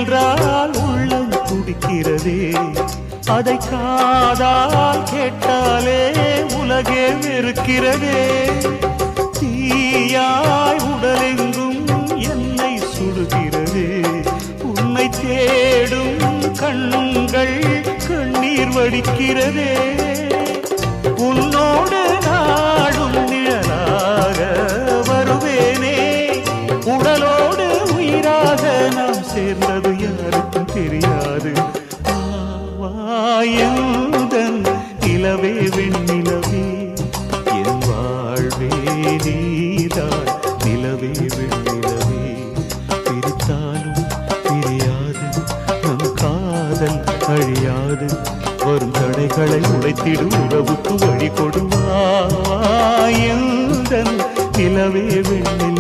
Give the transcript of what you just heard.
என்றால் உள்ளம் துடிக்கிறதே, அதை காதால் கேட்டாலே உலகே வெறுக்கிறதே. தீயாய் உடலெங்கும் என்னை சுடுகிறதே, உன்னை தேடும் கண்கள் கண்ணீர் வடிக்கிறதே. உன்னோடு நாடும் நிழலாக வருவேனே, உடலோடு உயிராக நாம் சேர்ந்தது யாருக்கும் தெரியாது. வாயுதன் நிலவே வெண்ணிலவே, என் வாழ்வே நீதான் நிலவே வெண்ணிலவே. பிரித்தாலும் பிரியாது நம் காதல் அழியாது, வரும் தடைகளை உடைத்திடும் உறவுக்கு வழி கொடுவாயுதன் நிலவே வெண்ணிலவே.